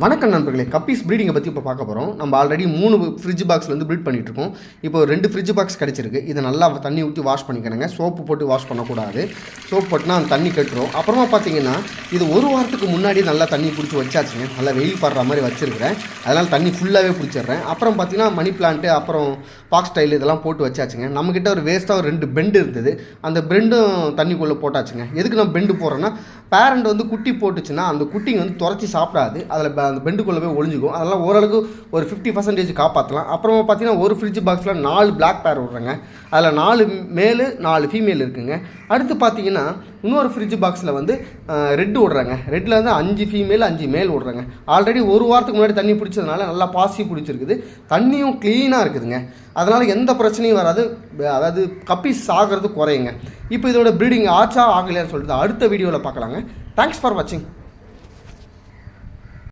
வணக்கம் நண்பர்களே, கப்பீஸ் ப்ரீடிங்கை பற்றி இப்போ பார்க்க போகிறோம். நம்ம ஆல்ரெடி 3 ஃப்ரிட்ஜ் பாக்ஸில் வந்து ப்ரீட் பண்ணிகிட்ருக்கோம். இப்போ 2 ஃப்ரிட்ஜ் பாக்ஸ் கிடச்சிருக்கு. இதை நல்லா தண்ணி ஊற்றி வாஷ் பண்ணிக்கணுங்க. சோப்பு போட்டு வாஷ் பண்ணக்கூடாது. சோப்பு போட்டுனா அந்த தண்ணி கட்டுரும். அப்புறமா பார்த்தீங்கன்னா இது ஒரு வாரத்துக்கு முன்னாடி நல்லா தண்ணி பிடிச்சி வச்சாச்சுங்க. நல்லா வெயில் படுற மாதிரி வச்சுருக்கிறேன். அதனால் தண்ணி ஃபுல்லாகவே பிடிச்சிடுறேன். அப்புறம் பார்த்தீங்கன்னா மணி பிளான்ட்டு, அப்புறம் பாக்ஸ் ஸ்டைல் இதெல்லாம் போட்டு வச்சாச்சுங்க. நம்மக்கிட்ட ஒரு வேஸ்ட்டாக ஒரு 2 பெண்டு இருந்தது. அந்த பெண்டும் தண்ணிக்குள்ளே போட்டாச்சுங்க. எதுக்கு நம்ம பெண்டு போடுறோன்னா, பேரண்ட் வந்து குட்டி போட்டுச்சுன்னா அந்த குட்டிங்க வந்து துரைச்சி சாப்பிடாது. அதில் அந்த பெண்டுக்குள்ளே போய் ஒழிஞ்சிக்கும். அதெல்லாம் ஓரளவுக்கு ஒரு 50% காப்பாற்றலாம். அப்புறமா பார்த்தீங்கன்னா ஒரு ஃப்ரிட்ஜ் பாக்ஸில் 4 பிளாக் பேர் விட்றேங்க. அதில் 4 மேலு 4 ஃபீமேல் இருக்குங்க. அடுத்து பார்த்தீங்கன்னா இன்னொரு ஃப்ரிட்ஜ் பாக்ஸில் வந்து ரெட்டு விட்றாங்க. ரெட்டில் வந்து 5 ஃபீமேல் 5 மேல் விட்றாங்க. ஆல்ரெடி ஒரு வாரத்துக்கு முன்னாடி தண்ணி பிடிச்சதுனால நல்லா பாசி பிடிச்சிருக்குது. தண்ணியும் க்ளீனாக இருக்குதுங்க. அதனால் எந்த பிரச்சனையும் வராது. அதாவது கப்பீஸ் ஆகிறது குறையுங்க. இப்போ இதோட ப்ரீடிங் ஆச்சா ஆகலையான்னு சொல்லிட்டு அடுத்த வீடியோவில் பார்க்கலாங்க. தேங்க்ஸ் ஃபார் வாட்சிங்.